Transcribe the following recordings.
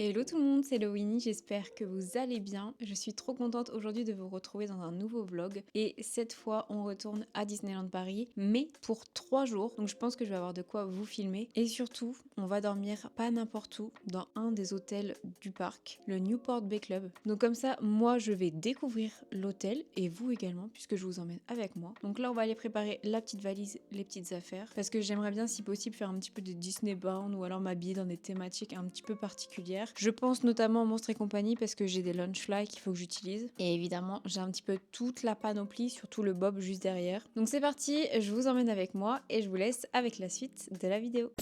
Hello tout le monde, c'est Loïnie, j'espère que vous allez bien. Je suis trop contente aujourd'hui de vous retrouver dans un nouveau vlog. Et cette fois, on retourne à Disneyland Paris, mais pour 3 jours. Donc je pense que je vais avoir de quoi vous filmer. Et surtout, on va dormir pas n'importe où, dans un des hôtels du parc, le Newport Bay Club. Donc comme ça, moi je vais découvrir l'hôtel et vous également, puisque je vous emmène avec moi. Donc là, on va aller préparer la petite valise, les petites affaires, parce que j'aimerais bien, si possible, faire un petit peu de Disney Bound ou alors m'habiller dans des thématiques un petit peu particulières. Je pense notamment au Monstres et compagnie parce que j'ai des lunch fly qu'il faut que j'utilise. Et évidemment, j'ai un petit peu toute la panoplie, surtout le bob juste derrière. Donc c'est parti, je vous emmène avec moi et je vous laisse avec la suite de la vidéo.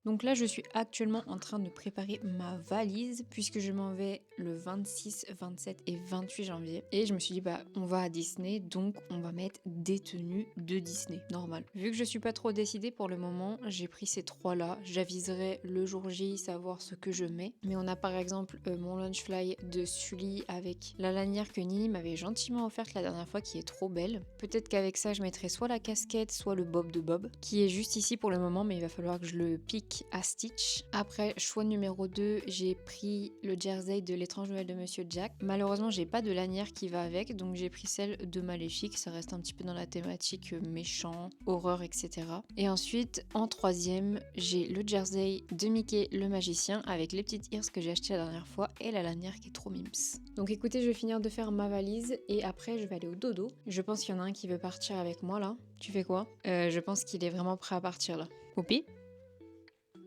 Donc là, je suis actuellement en train de préparer ma valise puisque je m'en vais le 26, 27 et 28 janvier. Et je me suis dit, bah, on va à Disney, donc on va mettre des tenues de Disney, normal. Vu que je suis pas trop décidée pour le moment, j'ai pris ces trois-là. J'aviserai le jour J, savoir ce que je mets. Mais on a par exemple mon lunch fly de Sully avec la lanière que Nini m'avait gentiment offerte la dernière fois qui est trop belle. Peut-être qu'avec ça, je mettrai soit la casquette, soit le bob de Bob, qui est juste ici pour le moment, mais il va falloir que je le pique à Stitch. Après, choix numéro 2, j'ai pris le jersey de l'étrange Noël de Monsieur Jack. Malheureusement, j'ai pas de lanière qui va avec, donc j'ai pris celle de Maléfique. Ça reste un petit peu dans la thématique méchant, horreur, etc. Et ensuite, en troisième, j'ai le jersey de Mickey le magicien avec les petites ears que j'ai acheté la dernière fois et la lanière qui est trop mims. Donc écoutez, je vais finir de faire ma valise et après je vais aller au dodo. Je pense qu'il y en a un qui veut partir avec moi là. Tu fais quoi? Je pense qu'il est vraiment prêt à partir là. Poupie?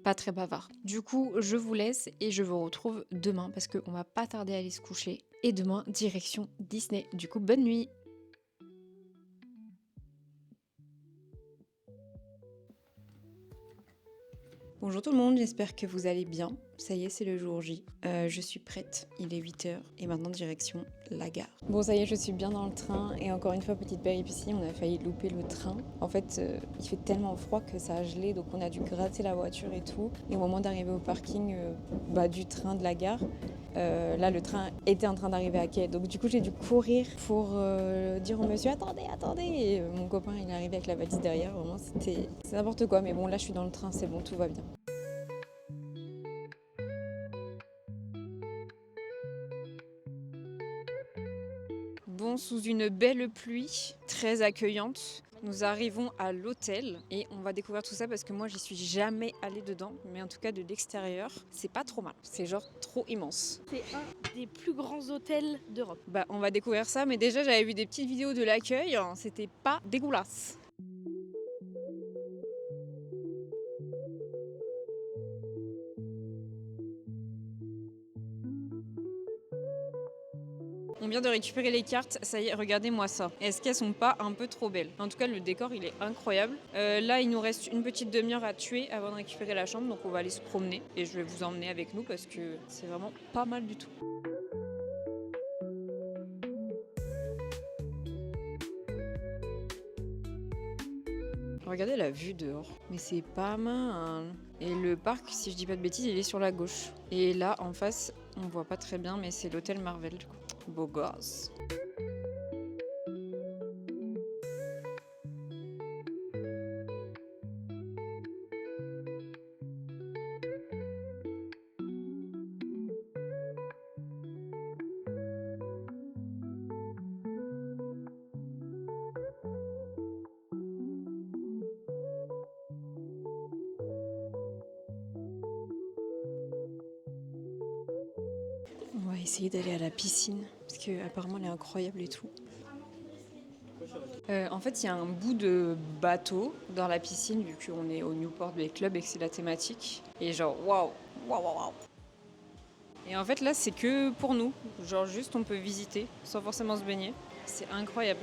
Pas très bavard. Du coup, je vous laisse et je vous retrouve demain parce qu'on va pas tarder à aller se coucher. Et demain, direction Disney. Du coup, bonne nuit! Bonjour tout le monde, j'espère que vous allez bien. Ça y est, c'est le jour J. Je suis prête, il est 8h et maintenant direction la gare. Bon, ça y est, je suis bien dans le train et encore une fois, petite péripétie, on a failli louper le train. En fait, il fait tellement froid que ça a gelé, donc on a dû gratter la voiture et tout. Et au moment d'arriver au parking du train de la gare, là, le train était en train d'arriver à quai. Donc du coup, j'ai dû courir pour dire au monsieur attendez, attendez. Et mon copain, il est arrivé avec la valise derrière. Vraiment, c'est n'importe quoi. Mais bon, là, je suis dans le train, c'est bon, tout va bien. Bon, sous une belle pluie, très accueillante, nous arrivons à l'hôtel et on va découvrir tout ça parce que moi j'y suis jamais allée dedans, mais en tout cas de l'extérieur, c'est pas trop mal. C'est genre trop immense. C'est un des plus grands hôtels d'Europe. Bah on va découvrir ça, mais déjà j'avais vu des petites vidéos de l'accueil, c'était pas dégueulasse. On vient de récupérer les cartes, ça y est, regardez-moi ça. Est-ce qu'elles sont pas un peu trop belles? En tout cas, le décor, il est incroyable. Là, il nous reste une petite demi-heure à tuer avant de récupérer la chambre, donc on va aller se promener. Et je vais vous emmener avec nous parce que c'est vraiment pas mal du tout. Regardez la vue dehors, mais c'est pas mal. Et le parc, si je dis pas de bêtises, il est sur la gauche. Et là, en face, on voit pas très bien, mais c'est l'hôtel Marvel du coup. Beau gosse. On va essayer d'aller à la piscine, parce qu'apparemment elle est incroyable et tout. En fait, il y a un bout de bateau dans la piscine, vu qu'on est au Newport Bay Club et que c'est la thématique. Et genre, waouh, waouh, waouh, waouh. Et en fait, là, c'est que pour nous. Genre, juste, on peut visiter sans forcément se baigner. C'est incroyable.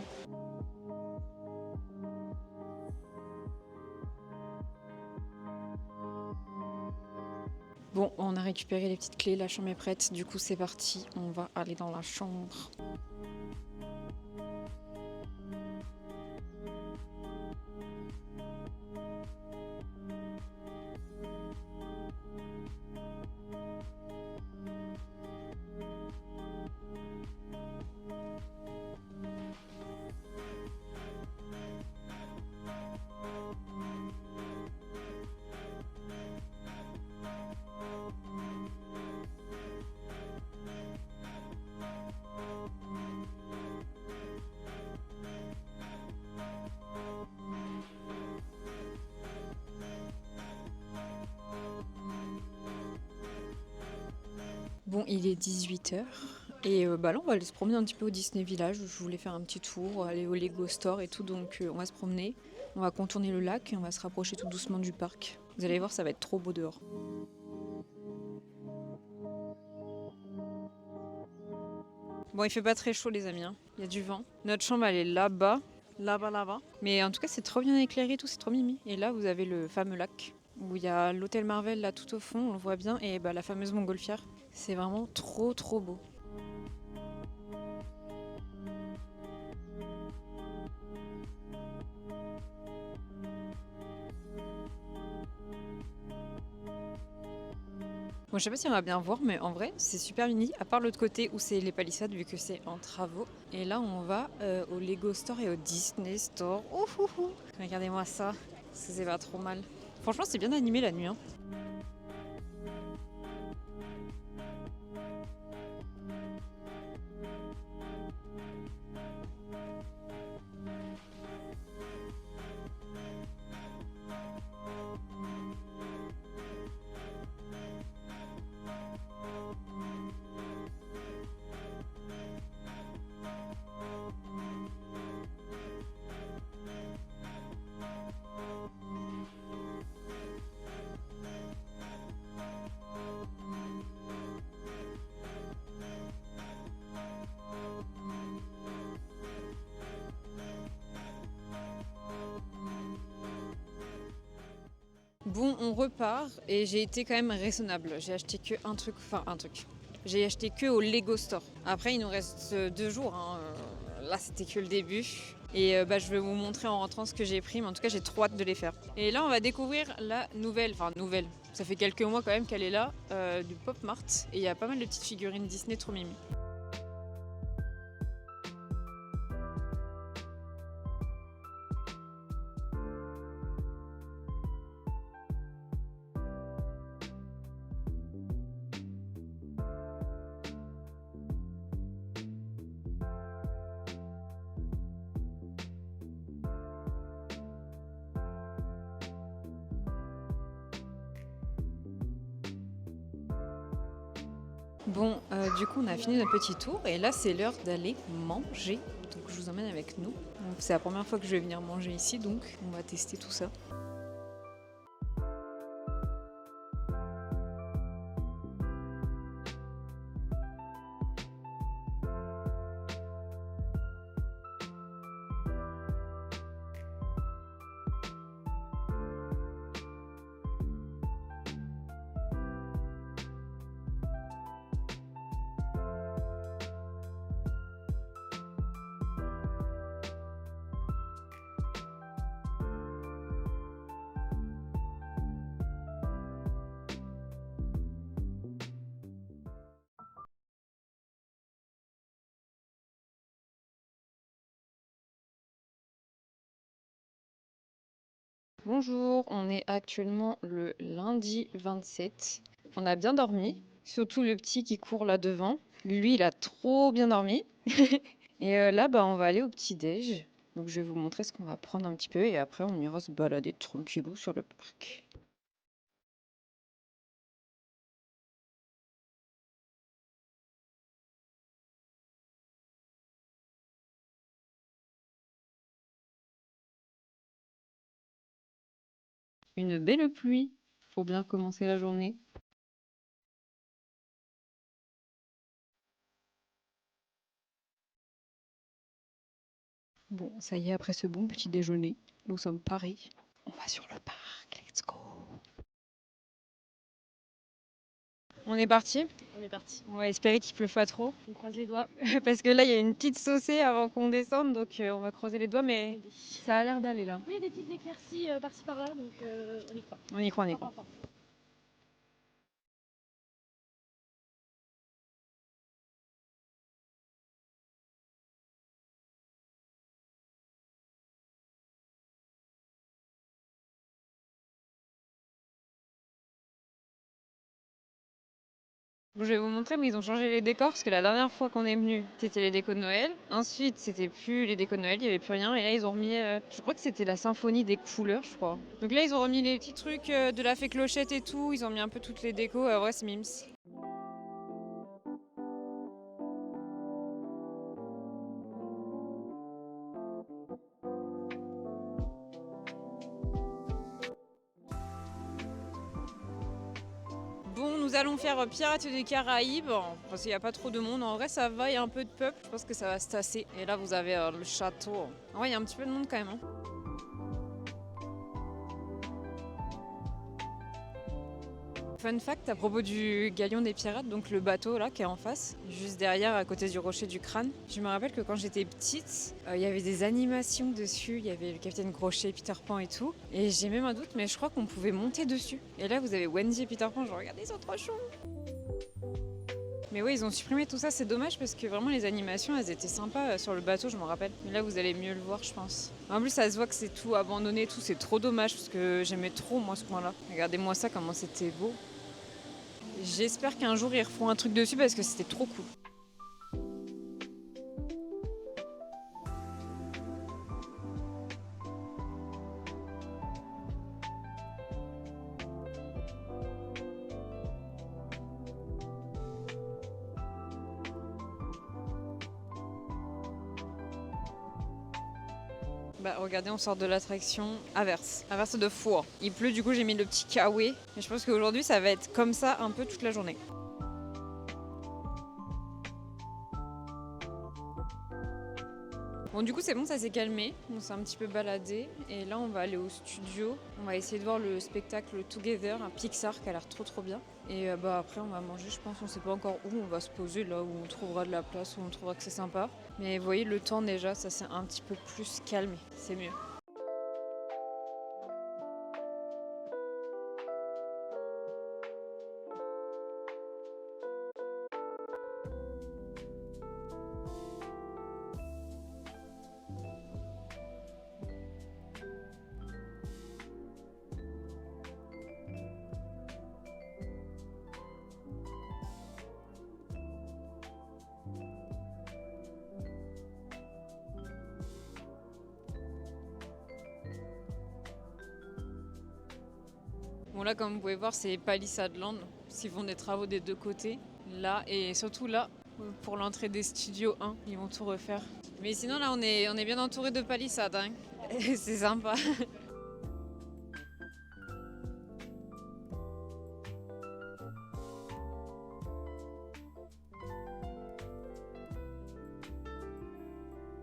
Bon, on a récupéré les petites clés, la chambre est prête. Du coup, c'est parti. On va aller dans la chambre. Bon, il est 18h et bah là on va aller se promener un petit peu au Disney Village. Je voulais faire un petit tour, aller au Lego Store et tout, donc on va se promener. On va contourner le lac et on va se rapprocher tout doucement du parc. Vous allez voir, ça va être trop beau dehors. Bon, il fait pas très chaud les amis, hein. Il y a du vent. Notre chambre elle est là-bas, là-bas. Mais en tout cas c'est trop bien éclairé et tout, c'est trop mimi. Et là vous avez le fameux lac où il y a l'hôtel Marvel là tout au fond, on le voit bien, et bah, la fameuse montgolfière. C'est vraiment trop beau. Bon, je sais pas si on va bien voir, mais en vrai, c'est super mini, à part l'autre côté où c'est les palissades, vu que c'est en travaux. Et là, on va au Lego Store et au Disney Store. Ouh, ouh, ouh. Regardez-moi ça, c'est pas trop mal. Franchement, c'est bien animé la nuit, hein. Bon, on repart et j'ai été quand même raisonnable. J'ai acheté que un truc, enfin un truc. J'ai acheté que au Lego Store. Après, il nous reste 2 jours, hein. Là, c'était que le début. Et bah, je vais vous montrer en rentrant ce que j'ai pris, mais en tout cas, j'ai trop hâte de les faire. Et là, on va découvrir la nouvelle, enfin nouvelle. Ça fait quelques mois quand même qu'elle est là, du Pop Mart. Et il y a pas mal de petites figurines Disney trop mimi. Bon, du coup, on a fini notre petit tour et là, c'est l'heure d'aller manger. Donc, je vous emmène avec nous. Donc, c'est la première fois que je vais venir manger ici, donc on va tester tout ça. Bonjour, on est actuellement le lundi 27. On a bien dormi, surtout le petit qui court là devant. Lui, il a trop bien dormi. Et là, bah, on va aller au petit-déj. Donc, je vais vous montrer ce qu'on va prendre un petit peu et après, on ira se balader tranquillou sur le parc. Une belle pluie pour bien commencer la journée. Bon, ça y est, après ce bon petit déjeuner, nous sommes parés. On va sur le parc, let's go. On est parti. On est parti. On va espérer qu'il pleuve pas trop. On croise les doigts. Parce que là, il y a une petite saucée avant qu'on descende, donc on va croiser les doigts, mais ça a l'air d'aller là. Oui, des petites éclaircies par-ci par-là, donc on y croit. On y croit, on y croit. Bon, je vais vous montrer, mais ils ont changé les décors parce que la dernière fois qu'on est venu, c'était les décos de Noël. Ensuite, c'était plus les décos de Noël, il n'y avait plus rien. Et là, ils ont remis, je crois que c'était la symphonie des couleurs, je crois. Donc là, ils ont remis les petits trucs de la fée clochette et tout. Ils ont mis un peu toutes les décos. Ouais, c'est mims. nous allons faire Pirates des Caraïbes, parce qu'il n'y a pas trop de monde. En vrai, ça va, il y a un peu de peuple. Je pense que ça va se tasser. Et là, vous avez le château. En vrai, il y a un petit peu de monde quand même. Fun fact à propos du Galion des Pirates, donc le bateau là qui est en face, juste derrière à côté du rocher du crâne. Je me rappelle que quand j'étais petite, il y avait des animations dessus, il y avait le capitaine Crochet, Peter Pan et tout. Et j'ai même un doute, mais je crois qu'on pouvait monter dessus. Et là vous avez Wendy et Peter Pan, je regarde, ils sont trop chou. Mais oui, ils ont supprimé tout ça, c'est dommage parce que vraiment les animations elles étaient sympas sur le bateau, je m'en rappelle. Mais là vous allez mieux le voir, je pense. En plus, ça se voit que c'est tout abandonné, tout, c'est trop dommage parce que j'aimais trop moi ce coin-là. Regardez-moi ça, comment c'était beau. J'espère qu'un jour ils refont un truc dessus parce que c'était trop cool. Bah regardez, on sort de l'attraction Averse de Four. Il pleut, du coup j'ai mis le petit kawaii. Mais je pense qu'aujourd'hui ça va être comme ça un peu toute la journée. Bon du coup c'est bon, ça s'est calmé, on s'est un petit peu baladé et là on va aller au studio, on va essayer de voir le spectacle Together, un Pixar qui a l'air trop bien. Et après on va manger, je pense, on sait pas encore où, on va se poser là où on trouvera de la place, où on trouvera que c'est sympa. Mais vous voyez le temps déjà, ça s'est un petit peu plus calmé, c'est mieux. Bon là comme vous pouvez voir c'est Palisade Land, ils font des travaux des deux côtés, là et surtout là pour l'entrée des studios 1, ils vont tout refaire. Mais sinon là on est bien entouré de palissades, hein. C'est sympa.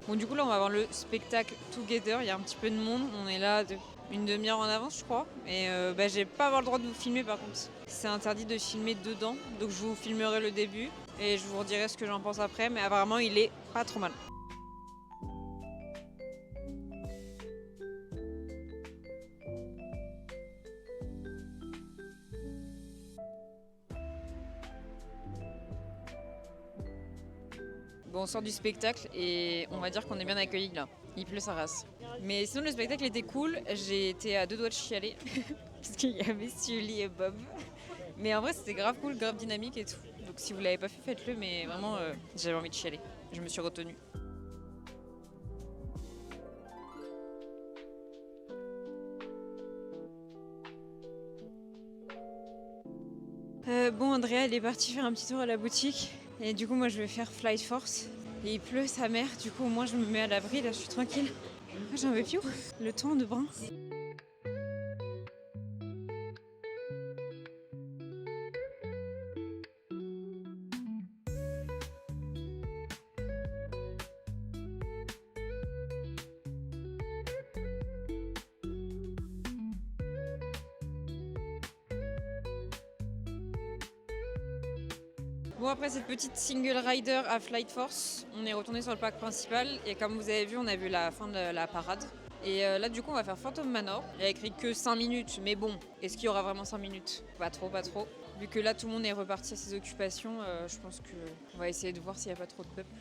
Bon du coup là on va voir le spectacle Together, il y a un petit peu de monde, on est là une demi-heure en avance je crois. Et j'ai pas avoir le droit de vous filmer par contre. C'est interdit de filmer dedans, donc je vous filmerai le début et je vous redirai ce que j'en pense après, mais apparemment il est pas trop mal. Bon, on sort du spectacle et on va dire qu'on est bien accueillis là. Il pleut sa race. Mais sinon, le spectacle était cool. J'ai été à 2 doigts de chialer parce qu'il y avait Sully et Bob. Mais en vrai, c'était grave cool, grave dynamique et tout. Donc si vous l'avez pas fait, faites-le. Mais vraiment, j'avais envie de chialer. Je me suis retenue. Bon, Andrea, elle est partie faire un petit tour à la boutique. Et du coup, moi, je vais faire Flight Force. Et il pleut sa mère. Du coup, moi, je me mets à l'abri. Là, je suis tranquille. J'en veux plus. Le temps de brin. Bon, après cette petite single rider à Flight Force, on est retourné sur le parc principal et comme vous avez vu, on a vu la fin de la parade. Et là du coup on va faire Phantom Manor. Il y a écrit que 5 minutes, mais bon, est-ce qu'il y aura vraiment 5 minutes? Pas trop, pas trop. Vu que là tout le monde est reparti à ses occupations, je pense qu'on va essayer de voir s'il n'y a pas trop de peuple.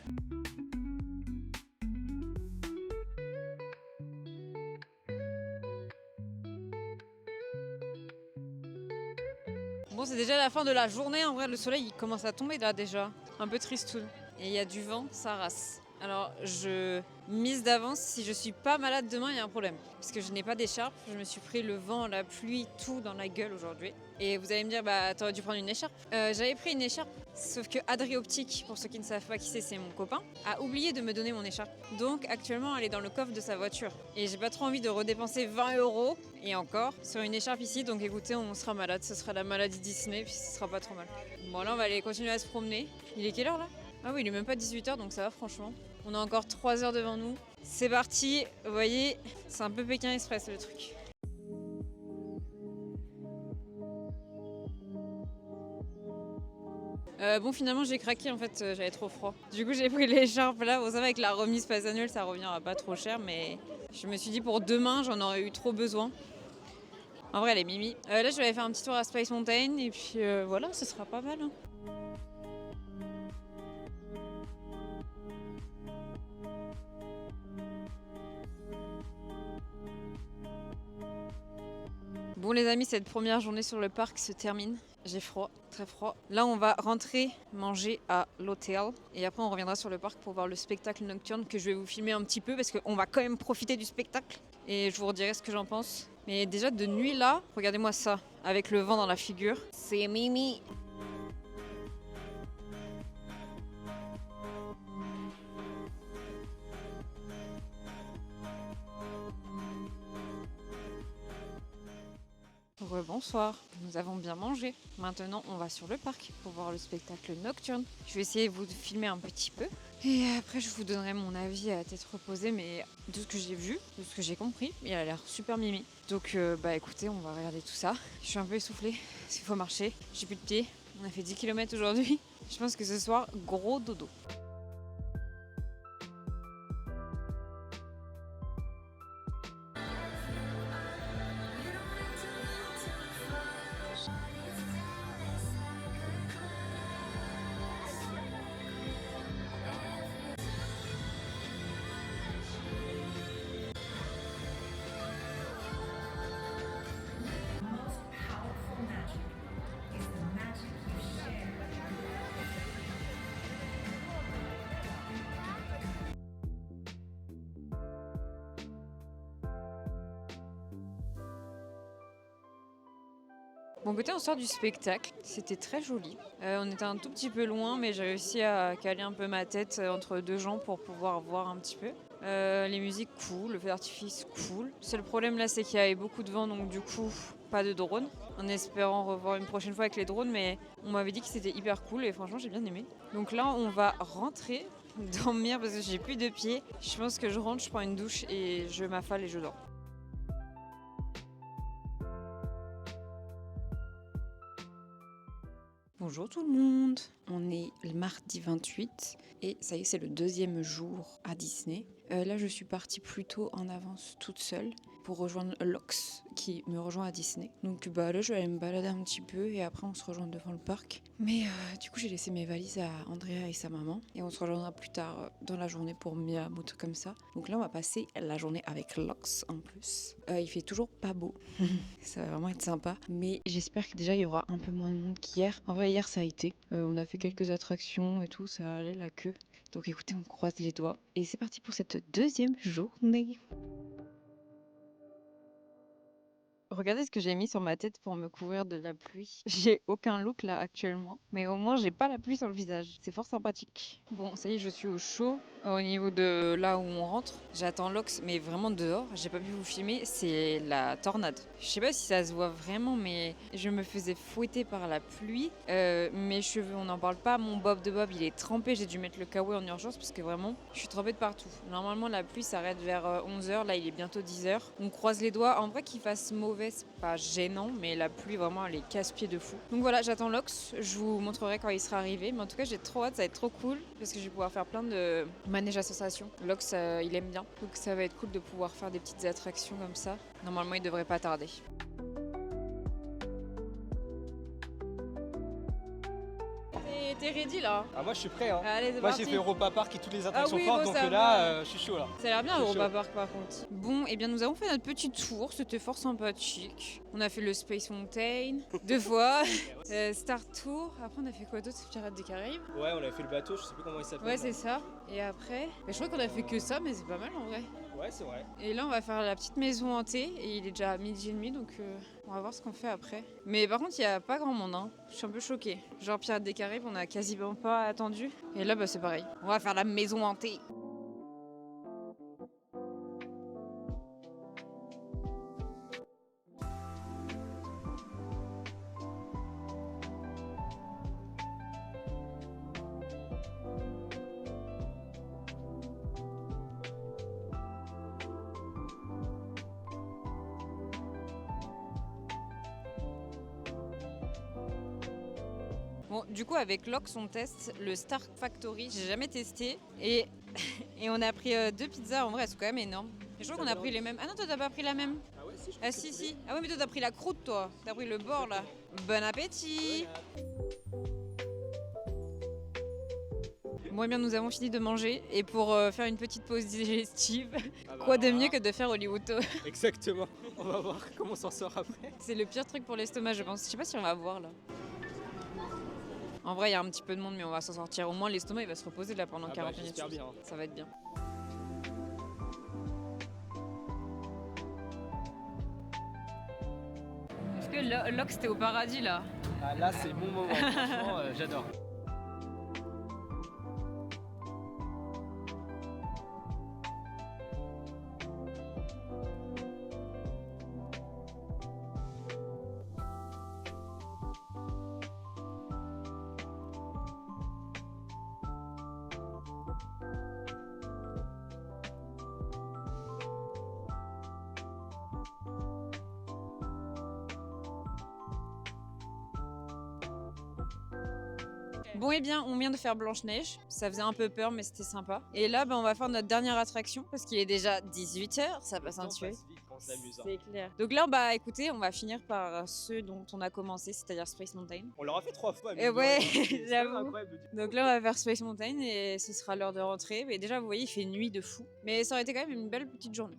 Bon, c'est déjà la fin de la journée, en vrai le soleil il commence à tomber là déjà. Un peu tristoun. Et il y a du vent, ça rase. Alors je mise d'avance, si je suis pas malade demain, il y a un problème. Parce que je n'ai pas d'écharpe, je me suis pris le vent, la pluie, tout dans la gueule aujourd'hui. Et vous allez me dire, bah t'aurais dû prendre une écharpe. J'avais pris une écharpe, sauf que Adri Optique, pour ceux qui ne savent pas qui c'est mon copain, a oublié de me donner mon écharpe. Donc actuellement, elle est dans le coffre de sa voiture. Et j'ai pas trop envie de redépenser 20 € et encore sur une écharpe ici. Donc écoutez, on sera malade, ce sera la maladie Disney, puis ce sera pas trop mal. Bon là, on va aller continuer à se promener. Il est quelle heure là? Ah oui, il est même pas 18h, donc ça va franchement. On a encore 3 heures devant nous. C'est parti, vous voyez, c'est un peu Pékin Express le truc. Bon, finalement j'ai craqué, en fait j'avais trop froid. Du coup j'ai pris l'écharpe là. Bon, ça va, avec la remise pass annuelle ça revient à pas trop cher, mais je me suis dit pour demain j'en aurais eu trop besoin. En vrai elle est mimi. Là je vais aller faire un petit tour à Space Mountain et puis voilà, ce sera pas mal. Hein. Bon les amis, cette première journée sur le parc se termine. J'ai froid, très froid. Là on va rentrer manger à l'hôtel et après on reviendra sur le parc pour voir le spectacle nocturne que je vais vous filmer un petit peu parce qu'on va quand même profiter du spectacle et je vous redirai ce que j'en pense. Mais déjà de nuit là, regardez-moi ça, avec le vent dans la figure. C'est Mimi. Bonsoir, nous avons bien mangé. Maintenant, on va sur le parc pour voir le spectacle nocturne. Je vais essayer de vous filmer un petit peu. Et après, je vous donnerai mon avis à tête reposée, mais de ce que j'ai vu, de ce que j'ai compris, il a l'air super mimi. Donc, bah écoutez, on va regarder tout ça. Je suis un peu essoufflée, parce qu'il faut marcher. J'ai plus de pieds. On a fait 10 km aujourd'hui. Je pense que ce soir, gros dodo. Bon côté on sort du spectacle, c'était très joli. On était un tout petit peu loin mais j'ai réussi à caler un peu ma tête entre deux gens pour pouvoir voir un petit peu. Les musiques cool, le feu d'artifice cool. Le seul problème là c'est qu'il y avait beaucoup de vent donc du coup pas de drone. En espérant revoir une prochaine fois avec les drones mais on m'avait dit que c'était hyper cool et franchement j'ai bien aimé. Donc là on va rentrer, dormir parce que j'ai plus de pieds. Je pense que je rentre, je prends une douche et je m'affale et je dors. Bonjour tout le monde, on est le mardi 28 et ça y est c'est le deuxième jour à Disney. Là je suis partie plutôt en avance toute seule pour rejoindre Lox qui me rejoint à Disney. Donc bah là je vais aller me balader un petit peu et après on se rejoint devant le parc. Mais du coup j'ai laissé mes valises à Andrea et sa maman et on se rejoindra plus tard dans la journée pour Miyamoto comme ça. Donc là on va passer la journée avec Lox en plus. Il fait toujours pas beau, ça va vraiment être sympa. Mais j'espère que déjà il y aura un peu moins de monde qu'hier. En vrai hier ça a été, on a fait quelques attractions et tout, ça allait la queue. Donc écoutez on croise les doigts et c'est parti pour cette deuxième journée. Regardez ce que j'ai mis sur ma tête pour me couvrir de la pluie. J'ai aucun look là actuellement, mais au moins j'ai pas la pluie sur le visage. C'est fort sympathique. Bon, ça y est, je suis au chaud. Au niveau de là où on rentre, j'attends Lox, mais vraiment dehors. J'ai pas pu vous filmer, c'est la tornade. Je sais pas si ça se voit vraiment, mais je me faisais fouetter par la pluie. Mes cheveux, on n'en parle pas. Mon bob de bob, il est trempé. J'ai dû mettre le kawaii en urgence parce que vraiment, je suis trempée de partout. Normalement, la pluie s'arrête vers 11h. Là, il est bientôt 10h. On croise les doigts. En vrai, qu'il fasse mauvais, c'est pas gênant, mais la pluie, vraiment, elle est casse-pied de fou. Donc voilà, j'attends Lox. Je vous montrerai quand il sera arrivé. Mais en tout cas, j'ai trop hâte. Ça va être trop cool parce que je vais pouvoir faire plein de manège à sensation. Lox, il aime bien. Donc ça va être cool de pouvoir faire des petites attractions comme ça. Normalement, il devrait pas tarder. T'es ready là? Ah moi je suis prêt hein. Allez, c'est Moi parti. j'ai fait Europa Park et toutes les attractions oui, fortes bon, donc ça là va. je suis chaud là. Ça a l'air bien Je suis Europa chaud. Park par contre. Bon, eh bien nous avons fait notre petit tour, c'était fort sympathique. On a fait le Space Mountain 2 fois, Star Tour. Après on a fait quoi d'autre? Pirates des Caraïbes? Ouais, on avait fait le bateau, je sais plus comment il s'appelle. Ouais, c'est ça. Et après, je crois qu'on a fait que ça, mais c'est pas mal en vrai. Ouais, c'est vrai. Et là, on va faire la petite maison hantée et il est déjà 12h30, donc on va voir ce qu'on fait après. Mais par contre, il n'y a pas grand monde, hein. Je suis un peu choquée. Genre Pirates des Caraïbes, on a quasiment pas attendu. Et là, bah, c'est pareil. On va faire la maison hantée. Bon, du coup, avec Lox, on teste le Star Factory. J'ai jamais testé. Et on a pris 2 pizzas. En vrai, elles sont quand même énormes. Et je crois qu'on a pris les mêmes. Ah non, toi, t'as pas pris la même? Ah ouais, si, je Ah si, si. Ah ouais, mais toi, t'as pris la croûte, toi. T'as pris le bord, là. Bon appétit! Bon, eh bien, nous avons fini de manger. Et pour faire une petite pause digestive, quoi de mieux que de faire Hollywood? Exactement. On va voir comment on s'en sort après. C'est le pire truc pour l'estomac, je pense. Je sais pas si on va voir, là. En vrai, il y a un petit peu de monde, mais on va s'en sortir. Au moins, l'estomac, il va se reposer là pendant 40 minutes. J'espère bien. Ça va être bien. Est-ce que Lox, t'es au paradis, là? Ah, là, c'est mon moment. Franchement, j'adore. Bon, eh bien, on vient de faire Blanche-Neige. Ça faisait un peu peur, mais c'était sympa. Et là, on va faire notre dernière attraction parce qu'il est déjà 18h. Ça passe un tuer. On s'amuse. C'est clair. Donc là, écoutez, on va finir par ceux dont on a commencé, c'est-à-dire Space Mountain. On l'aura fait 3 fois. Et ouais, c'est j'avoue. incroyable de dire. Donc là, on va faire Space Mountain et ce sera l'heure de rentrer. Mais déjà, vous voyez, il fait nuit de fou. Mais ça aurait été quand même une belle petite journée.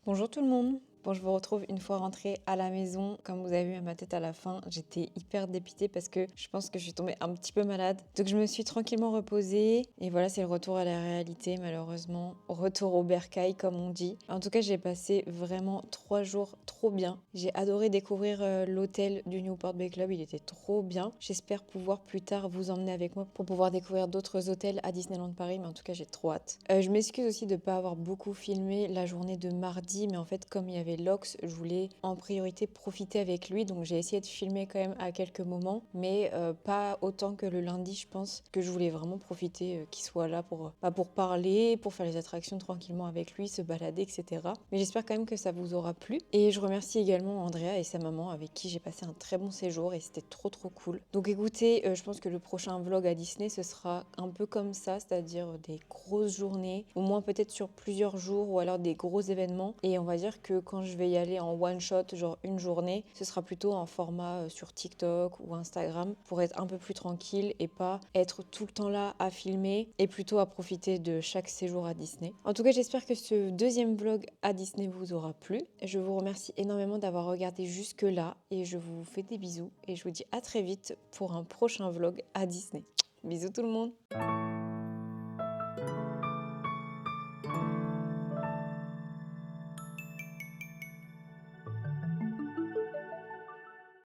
Bonjour tout le monde. Bon, je vous retrouve une fois rentrée à la maison. Comme vous avez vu à ma tête à la fin, j'étais hyper dépitée parce que je pense que je suis tombée un petit peu malade. Donc je me suis tranquillement reposée. Et voilà, c'est le retour à la réalité malheureusement. Retour au bercail comme on dit. En tout cas, j'ai passé vraiment 3 jours trop bien. J'ai adoré découvrir l'hôtel du Newport Bay Club. Il était trop bien. J'espère pouvoir plus tard vous emmener avec moi pour pouvoir découvrir d'autres hôtels à Disneyland Paris. Mais en tout cas, j'ai trop hâte. Je m'excuse aussi de ne pas avoir beaucoup filmé la journée de mardi. Mais en fait, comme il y avait Lox, je voulais en priorité profiter avec lui, donc j'ai essayé de filmer quand même à quelques moments, mais pas autant que le lundi, je pense, que je voulais vraiment profiter qu'il soit là pour parler, pour faire les attractions tranquillement avec lui, se balader, etc. Mais j'espère quand même que ça vous aura plu. Et je remercie également Andrea et sa maman avec qui j'ai passé un très bon séjour et c'était trop cool. Donc écoutez, je pense que le prochain vlog à Disney, ce sera un peu comme ça, c'est-à-dire des grosses journées, au moins peut-être sur plusieurs jours ou alors des gros événements. Et on va dire que quand je vais y aller en one shot, genre une journée, ce sera plutôt en format sur TikTok ou Instagram pour être un peu plus tranquille et pas être tout le temps là à filmer et plutôt à profiter de chaque séjour à Disney. En tout cas, j'espère que ce deuxième vlog à Disney vous aura plu. Je vous remercie énormément d'avoir regardé jusque là et je vous fais des bisous et je vous dis à très vite pour un prochain vlog à Disney. Bisous tout le monde!